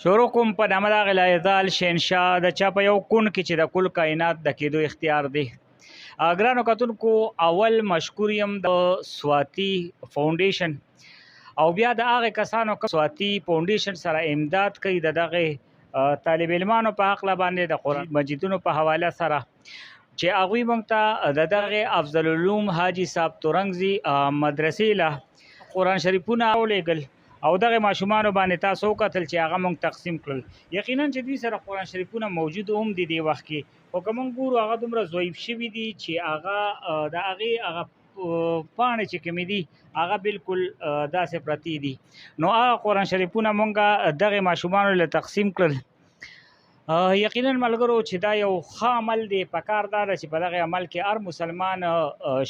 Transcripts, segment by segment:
شروع کوم په نامه د هغې لایزال شهنشاه د چا په یو کون کې چې د کل کائنات د کېدو اختیار دی. ګرانو کتونکو، اول مشکور یم د سواتی فاونډیشن او بیا د هغې کسانو سواتی فاونډیشن سره امداد کوي د دغې طالب علمانو په حقله باندې د قرآن مجیدونو په حواله سره چې هغوی موږ ته د دغې افضل العلوم حاجي صاحب تورنګزي مدرسې له قرآن شریفونه راولېږل او دغه ماشومانو باندې تاسو وکتل چې هغه مونږ تقسیم کړل. یقینا چې دوی سره قرآن شریفونه موجود هم دي دې وخت کې، خو که مونږ ګورو هغه دومره ضعیف شوي دي چې هغه د هغې هغه پاڼې چې کومې دي هغه بالکل داسې پرتې دي. نو هغه قرآن شریفونه مونږ دغه ماشومانو له تقسیم کړل. یقینا ملګرو چې دا یو ښه عمل دی، پکار دا ده چې په دغه عمل کې هر مسلمان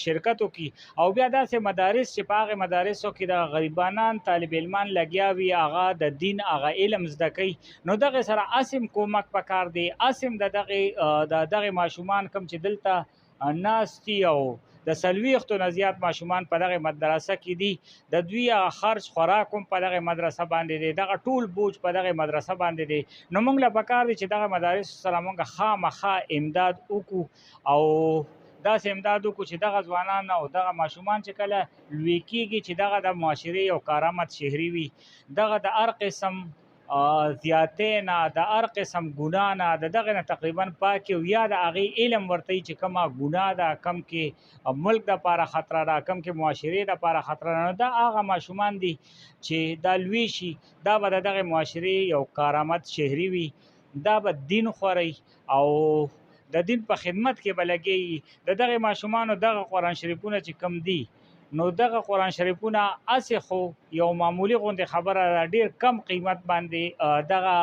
شرکت وکړي او بیا داسې مدارس چې په هغې مدارسو کې د غریبانان طالب علمان لګیا وي، هغه د دین هغه علم زده کوي، نو دغې سره اسم کومک پکار دی. اسم د دغې ماشومان کوم چې دلته ناست دي او د 40 نه زیات ماشومان په دغه مدرسه کې دي، د دوی خرج خوراک هم په دغه مدرسه باندې دی، دغه ټول بوج په دغه مدرسه باندې دی. نو موږ له پکار دی چې دغه مدارس سره موږ خامخا امداد وکړو او داسې امداد وکړو چې دغه ځوانان او دغه ماشومان چې کله لوی کېږي چې دغه د معاشرې یو کارآمد شهري وي، دغه د هر قسم زیاتې نه، د هر قسم ګناه نه، د دغه نه تقریبا پاک وي، یا د هغې علم ورته چې کومه ګناه ده، کم کې ملک دپاره خطره ده، کم کې معاشرې دپاره خطره ده، نو دا هغه ماشومان دي چې دا لوی شي، دا به د دغې معاشرې یو کارآمد شهري وي، دا به دین خوري او د دین په خدمت کې به لګېږي. د دغې ماشومانو دغه قرآن شریفونه چې کم دي، نو دغه قرآن شریفونه هسې خو یو معمولي غوندې خبره ده، ډېر کم قیمت باندې دغه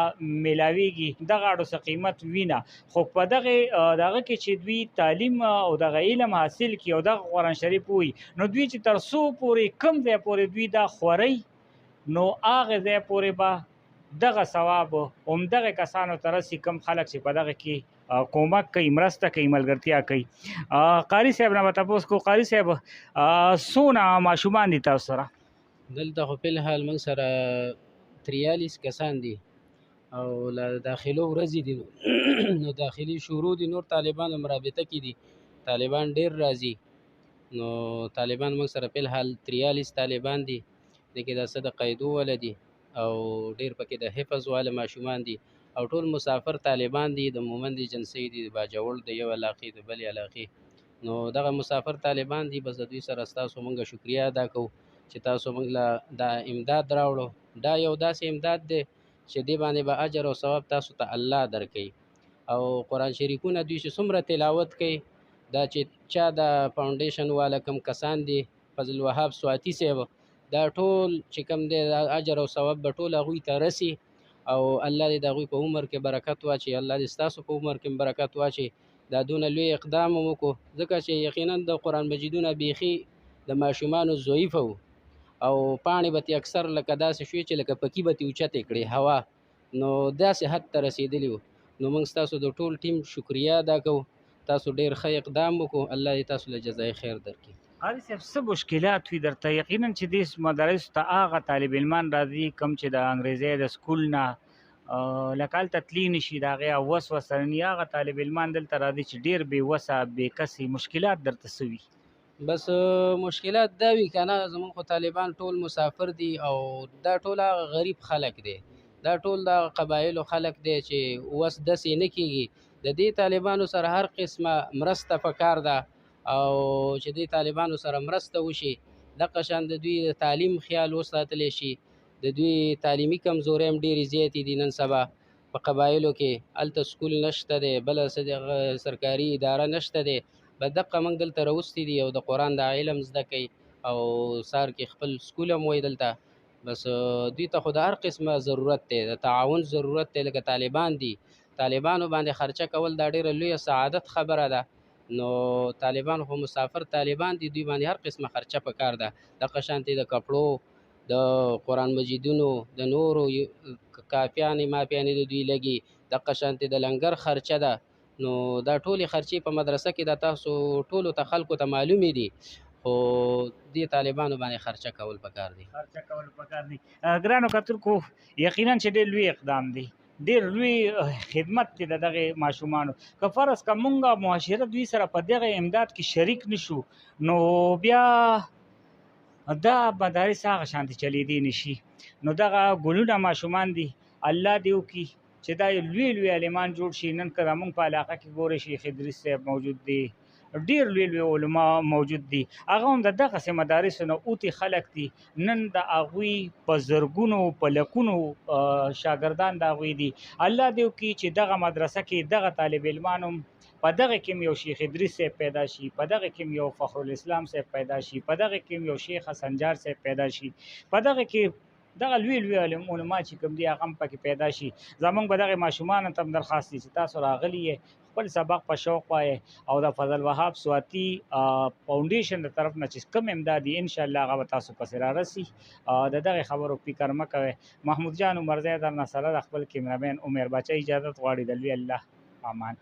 میلاویږي، دغه اړو څه قیمت وینه، خو په دغه کې چې دوی تعلیم او دغه علم حاصل کړي او دغه قرآن شریف ووایي، نو دوی چې تر څو پورې کم ځای پورې دوی دا خورئ، نو هغې ځای پورې به دغه ثواب همدغه کسانو ته رسي کوم خلک چې په دغه کې کومک کوي، مرسته کوي، ملګرتیا کوي. قاري صاحب نه به تپوس کوو، قاري صاحب څونه ماشومان دي تاسو سره؟ دلته خو په الحال موږ سره 43 کسان دي او له داخلو ورځې دي نو داخلي شروع دي، نور طالبان هم رابطه کې دي، طالبان ډېر راځي. نو طالبان موږ سره په الحال 43 طالبان دي، دغه د څه د قیدو والا دي او ډېر پکې د حفظ والا ماشومان دي او ټول مسافر طالبان دي، د مومند ایجنسۍ دي، د باجوړ د یو علاقې د بلې علاقې. نو دغه مسافر طالبان دي، بس د دوی سره ستاسو موږ شکریا ادا کوو چې تاسو موږ له دا امداد راوړو. دا یو داسې امداد دی چې دې باندې به اجر او ثواب تاسو ته الله درکوي. او قرآن شریفونه دوی چې څومره تلاوت کوي، دا چې چا د فاونډیشن والا کم کسان دي، فضل الوهاب سواتی صاحب، دا ټول چې کوم دی دا اجر او ثواب به ټول هغوی ته رسي او الله دې د هغوی په عمر کې برکت واچي، الله دې ستاسو په عمر کې برکت واچي. دا دونه لوی اقدام هم وکړو ځکه چې یقینا د قرآن مجیدونه بیخي د ماشومانو ضعیفه وو او پاڼې به تې اکثر لکه داسې شوې چې لکه پکي به تې اوچتې کړې هوا، نو داسې حد ته رسېدلي وو. نو موږ ستاسو د ټول ټیم شکریا ادا کوو، تاسو ډېر ښه اقدام وکړو، الله دې تاسو له جزای خیر درکړي. قاري صاحب څه مشکلات وي درته؟ یقینا چې دې مدارسو ته هغه طالب علمان راځي کوم چې د انګریزۍ د سکول نه لکه هلته تللی نه شي، د هغې وس ورسره نه وي، هغه طالب علمان دلته راځي چې ډېر بې وسه بې کسې، مشکلات درته څه وي؟ بس مشکلات دا وي که نه، زموږ خو طالبان ټول مسافر دي او دا ټول هغه غریب خلک دی، دا ټول د قبایلو خلک دی چې وس داسې نه کېږي. د دې طالبانو سره هر قسمه مرسته پکار ده او چې دې طالبانو سره مرسته وشي، دغه شان د دوی د تعلیم خیال وساتلی شي. د دوی تعلیمي کمزورۍ هم ډېرې زیاتې دي نن سبا په قبایلو کې، هلته سکول نشته دی، بله سرکاري اداره نشته دی، به دقه موږ دلته راوستي دي او د قرآن د علم زده کوي او سار کې خپل سکول هم وایي دلته. بس دوی ته خو د هر قسمه ضرورت دی، د تعاون ضرورت دی، لکه طالبان دي، طالبانو باندې خرچه کول دا ډېره لویه سعادت خبره ده. نو طالبان خو مسافر طالبان دي، دوی باندې هر قسمه خرچه پکار ده، دغه شانتې د کپړو، د قرآن مجیدونو، د نورو کافیانې مافیانې د دوی لګي، دغه شانتې د لنګر خرچه ده. نو دا ټولې خرچې په مدرسه کې د تاسو ټولو ته خلکو ته معلومې دي خو دې طالبانو باندې خرچه کول پکار دي. خرچه کول پکار دي. ګرانو کتونکو یقینا چې ډېر لوی اقدام دی، ډېر لوی خدمت دی د دغه ماشومانو. که فرض که مونږ معاشره دوی سره په دغه امداد کې شریک نشو نو بیا دا مدارس هغه شانتي چلیدی نشي. نو دغه ګلونه ماشومان دي، الله دې وکړي چې دا لوی لوی عالمان جوړ شي. نن که زمونږ په علاقه کې ګورئ شیخ ادریس صاحب موجود دی، ډېر لوی لوی علما موجود دي، هغه هم د دغسې مدارسو نه اوتې خلک دي. نن د هغوی په زرګونو په لکونو شاګردان د هغوی دي. الله دې وکړي چې دغه مدرسه کې دغه طالب علمان هم په دغه کې یو شیخ ادریس صاحب پیدا شي، په دغه کې یو فخر الاسلام صاحب پیدا شي، په دغه کې یو شیخ حسن جار صاحب پیدا شي، په دغه کې دغه لوی لوی علما چې کوم دي هغه هم پکې پیدا شي. زمونږ به دغه ماشومانو ته هم درخواست دي چې تاسو راغلي یې خپل سبق په شوق وایې او د فضل وهاب سواتی فاونډیشن د طرف نه چې کوم امداد ان شاء الله هغه به تاسو پسې رارسي. د دغه خبرو فکر مه کوئ. محمود جان عمرزی درنه سره د خپل کیمرامین عمر بچی اجازه غواړي د لوی الله امان.